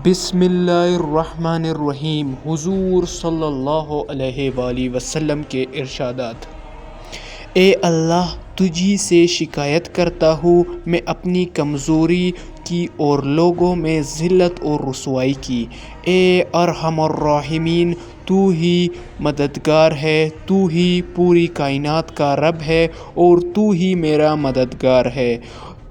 بسم اللہ الرحمن الرحیم۔ حضور صلی اللہ علیہ وآلہ وسلم کے ارشادات۔ اے اللہ، تجھی سے شکایت کرتا ہوں میں اپنی کمزوری کی اور لوگوں میں ذلت اور رسوائی کی۔ اے ارحم الراحمین، تو ہی مددگار ہے، تو ہی پوری کائنات کا رب ہے اور تو ہی میرا مددگار ہے۔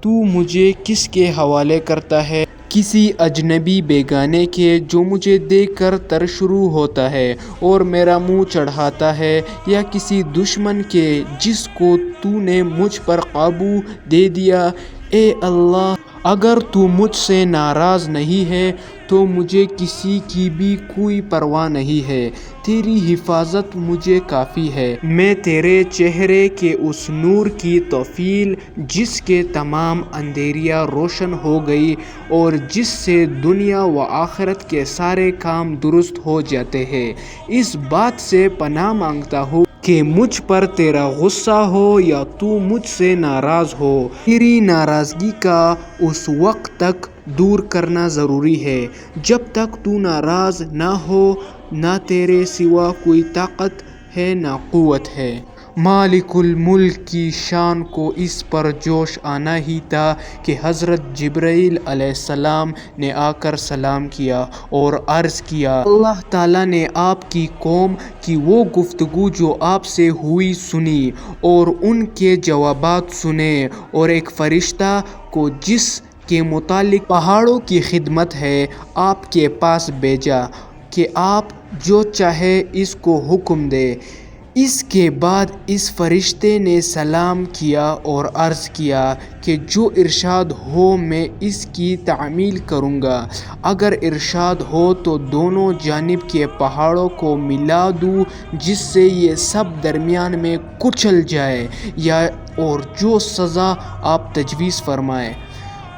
تو مجھے کس کے حوالے کرتا ہے؟ کسی اجنبی بیگانے کے جو مجھے دیکھ کر تر شروع ہوتا ہے اور میرا منہ چڑھاتا ہے، یا کسی دشمن کے جس کو تو نے مجھ پر قابو دے دیا؟ اے اللہ، اگر تو مجھ سے ناراض نہیں ہے تو مجھے کسی کی بھی کوئی پرواہ نہیں ہے، تیری حفاظت مجھے کافی ہے۔ میں تیرے چہرے کے اس نور کی توفیل جس کے تمام اندھیریاں روشن ہو گئی اور جس سے دنیا و آخرت کے سارے کام درست ہو جاتے ہیں، اس بات سے پناہ مانگتا ہوں کہ مجھ پر تیرا غصہ ہو یا تو مجھ سے ناراض ہو۔ تیری ناراضگی کا اس وقت تک دور کرنا ضروری ہے جب تک تو ناراض نہ ہو۔ نہ تیرے سوا کوئی طاقت ہے نہ قوت ہے۔ مالک الملک کی شان کو اس پر جوش آنا ہی تھا کہ حضرت جبرائیل علیہ السلام نے آ کر سلام کیا اور عرض کیا، اللہ تعالیٰ نے آپ کی قوم کی وہ گفتگو جو آپ سے ہوئی سنی اور ان کے جوابات سنے، اور ایک فرشتہ کو جس کے متعلق پہاڑوں کی خدمت ہے آپ کے پاس بھیجا کہ آپ جو چاہے اس کو حکم دے۔ اس کے بعد اس فرشتے نے سلام کیا اور عرض کیا کہ جو ارشاد ہو میں اس کی تعمیل کروں گا۔ اگر ارشاد ہو تو دونوں جانب کے پہاڑوں کو ملا دوں جس سے یہ سب درمیان میں کچل جائے، یا اور جو سزا آپ تجویز فرمائیں۔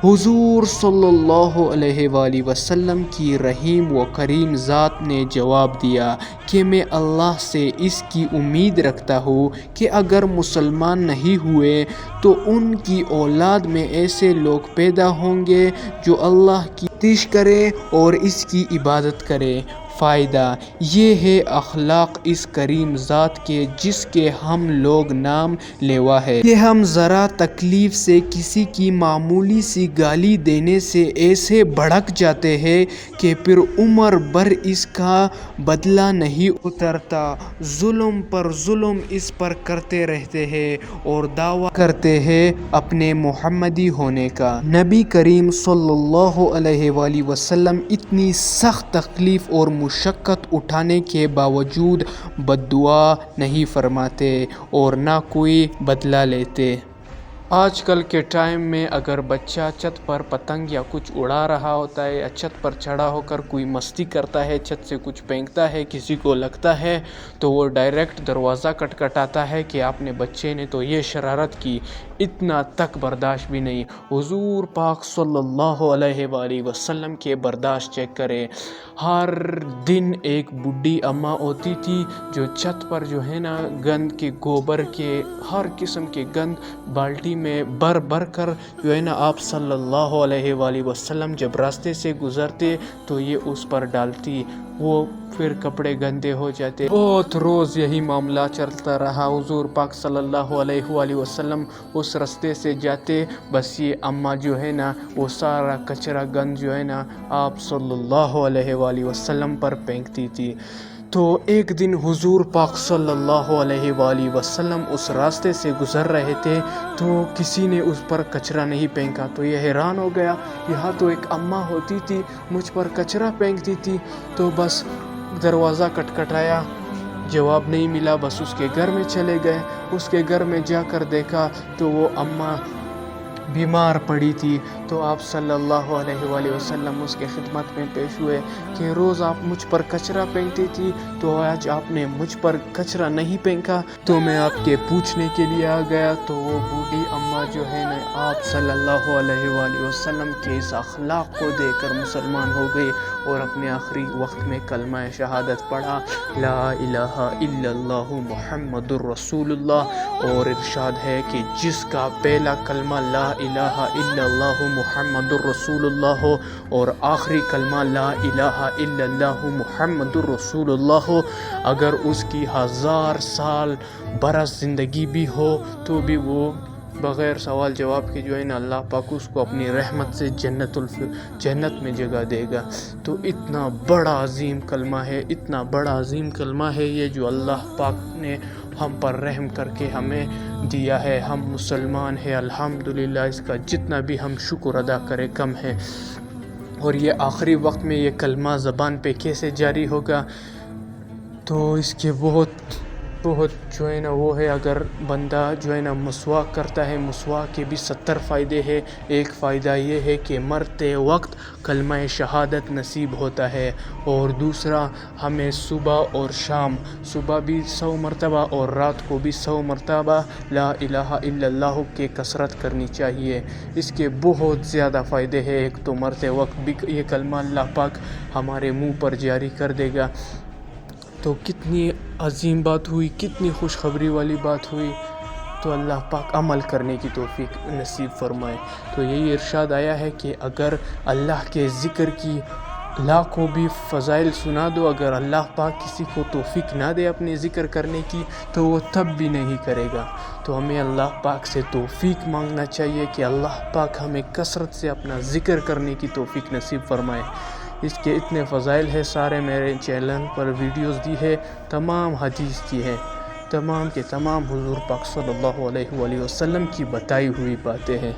حضور صلی اللہ علیہ وآلہ وسلم کی رحیم و کریم ذات نے جواب دیا کہ میں اللہ سے اس کی امید رکھتا ہوں کہ اگر مسلمان نہیں ہوئے تو ان کی اولاد میں ایسے لوگ پیدا ہوں گے جو اللہ کی عطیہ کرے اور اس کی عبادت کرے۔ فائدہ یہ ہے اخلاق اس کریم ذات کے جس کے ہم لوگ نام لیوا ہے کہ ہم ذرا تکلیف سے کسی کی معمولی سی گالی دینے سے ایسے بھڑک جاتے ہیں کہ پھر عمر بھر اس کا بدلہ نہیں اترتا، ظلم پر ظلم اس پر کرتے رہتے ہیں اور دعویٰ کرتے ہیں اپنے محمدی ہونے کا۔ نبی کریم صلی اللہ علیہ وآلہ وسلم اتنی سخت تکلیف اور مشقت اٹھانے کے باوجود بد دعا نہیں فرماتے اور نہ کوئی بدلہ لیتے۔ آج کل کے ٹائم میں اگر بچہ چھت پر پتنگ یا کچھ اڑا رہا ہوتا ہے یا چھت پر چڑھا ہو کر کوئی مستی کرتا ہے، چھت سے کچھ پھینکتا ہے، کسی کو لگتا ہے تو وہ ڈائریکٹ دروازہ کھٹکھٹاتا ہے کہ آپ نے بچے نے تو یہ شرارت کی، اتنا تک برداشت بھی نہیں۔ حضور پاک صلی اللہ علیہ وآلہ وسلم کے برداشت چیک کرے۔ ہر دن ایک بڈھی اماں ہوتی تھی جو چھت پر جو ہے نا گند کے، گوبر کے، ہر قسم کے گند بالٹی میں بھر کر جو ہے نا آپ صلی اللہ علیہ وآلہ وسلم جب راستے سے گزرتے تو یہ اس پر ڈالتی، وہ پھر کپڑے گندے ہو جاتے۔ بہت روز یہی معاملہ چلتا رہا۔ حضور پاک صلی اللہ علیہ وآلہ وسلم اس راستے سے جاتے، بس یہ اماں جو ہے نا وہ سارا کچرا گند جو ہے نا آپ صلی اللہ علیہ وآلہ وسلم پر پھینکتی تھی۔ تو ایک دن حضور پاک صلی اللہ علیہ وآلہ وسلم اس راستے سے گزر رہے تھے تو کسی نے اس پر کچرا نہیں پھینکا، تو یہ حیران ہو گیا، یہاں تو ایک اماں ہوتی تھی مجھ پر کچرا پھینکتی تھی۔ تو بس دروازہ کھٹکھٹایا، جواب نہیں ملا، بس اس کے گھر میں چلے گئے۔ اس کے گھر میں جا کر دیکھا تو وہ اماں بیمار پڑی تھی، تو آپ صلی اللہ علیہ وآلہ وسلم اس کے خدمت میں پیش ہوئے کہ روز آپ مجھ پر کچرا پھینکتی تھی تو آج آپ نے مجھ پر کچرا نہیں پھینکا، تو میں آپ کے پوچھنے کے لیے آ گیا۔ تو وہ بوڑھی اماں جو ہے نا آپ صلی اللہ علیہ وآلہ وسلم کے اس اخلاق کو دیکھ کر مسلمان ہو گئی اور اپنے آخری وقت میں کلمہ شہادت پڑھا، لا الہ الا اللہ محمد الرسول اللہ، اور ارشاد ہے کہ جس کا پہلا کلمہ لا الہ الا اللہ محمد الرسول اللہ ہو، اور آخری کلمہ لا الہ الا اللہ محمد الرسول اللہ ہو، اگر اس کی 1000 سال برس زندگی بھی ہو تو بھی وہ بغیر سوال جواب کے جو ہے نا اللہ پاک اس کو اپنی رحمت سے جنت میں جگہ دے گا۔ تو اتنا بڑا عظیم کلمہ ہے، اتنا بڑا عظیم کلمہ ہے یہ، جو اللہ پاک نے ہم پر رحم کر کے ہمیں دیا ہے۔ ہم مسلمان ہیں الحمدللہ، اس کا جتنا بھی ہم شکر ادا کریں کم ہے۔ اور یہ آخری وقت میں یہ کلمہ زبان پہ کیسے جاری ہوگا؟ تو اس کے بہت جو ہے نا وہ ہے، اگر بندہ جو ہے نا مسواک کرتا ہے، مسواک کے بھی 70 فائدے ہیں۔ ایک فائدہ یہ ہے کہ مرتے وقت کلمہ شہادت نصیب ہوتا ہے، اور دوسرا ہمیں صبح اور شام، صبح بھی 100 مرتبہ اور رات کو بھی 100 مرتبہ لا الہ الا اللہ کی کثرت کرنی چاہیے۔ اس کے بہت زیادہ فائدے ہیں۔ ایک تو مرتے وقت بھی یہ کلمہ اللہ پاک ہمارے منہ پر جاری کر دے گا۔ تو کتنی عظیم بات ہوئی، کتنی خوشخبری والی بات ہوئی۔ تو اللہ پاک عمل کرنے کی توفیق نصیب فرمائے۔ تو یہی ارشاد آیا ہے کہ اگر اللہ کے ذکر کی لاکھوں بھی فضائل سنا دو، اگر اللہ پاک کسی کو توفیق نہ دے اپنے ذکر کرنے کی تو وہ تب بھی نہیں کرے گا۔ تو ہمیں اللہ پاک سے توفیق مانگنا چاہیے کہ اللہ پاک ہمیں کثرت سے اپنا ذکر کرنے کی توفیق نصیب فرمائے۔ اس کے اتنے فضائل ہے، سارے میرے چینل پر ویڈیوز دی ہے، تمام حدیث کی ہے، تمام کے تمام حضور پاک صلی اللہ علیہ وآلہ وسلم کی بتائی ہوئی باتیں ہیں۔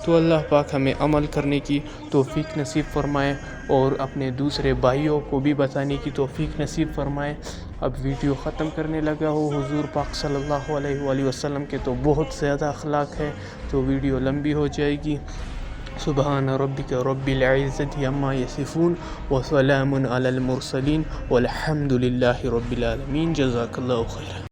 تو اللہ پاک ہمیں عمل کرنے کی توفیق نصیب فرمائے، اور اپنے دوسرے بھائیوں کو بھی بتانے کی توفیق نصیب فرمائے۔ اب ویڈیو ختم کرنے لگا ہو۔ حضور پاک صلی اللہ علیہ وآلہ وسلم کے تو بہت زیادہ اخلاق ہے، تو ویڈیو لمبی ہو جائے گی۔ سبحان ربک رب العزت عما یصفون وسلام علی المرسلین والحمد للہ رب العالمین۔ جزاک اللہ خیر۔